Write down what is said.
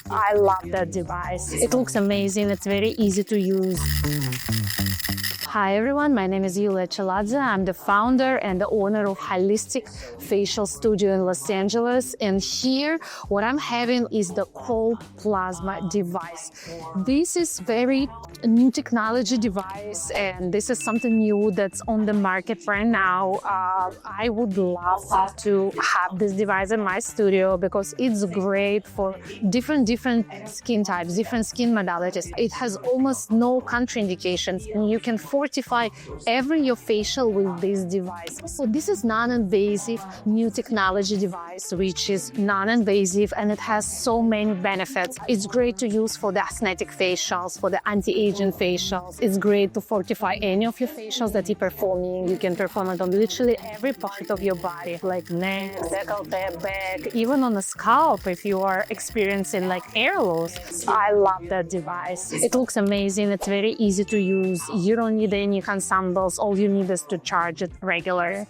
I love that device. It looks amazing. It's very easy to use. Hi everyone, my name is Yulia Cheladze. I'm the founder and the owner of Holistic Facial Studio in Los Angeles. And here, what I'm having is the EvoPlasm device. This is very new technology device, and this is something new that's on the market right now. I would love to have this device in my studio because it's great for different skin types, different skin modalities. It has almost no contraindications, and you can fortify your facial with this device. So this is non-invasive new technology device, which is non-invasive, and it has so many benefits. It's great to use for the aesthetic facials, for the anti-aging facials. It's great to fortify any of your facials that you're performing. You can perform it on literally every part of your body, like neck, décolleté, back, even on the scalp if you are experiencing like hair loss. I love that device. It looks amazing. It's very easy to use. You don't need any consumables. All you need is to charge it regularly.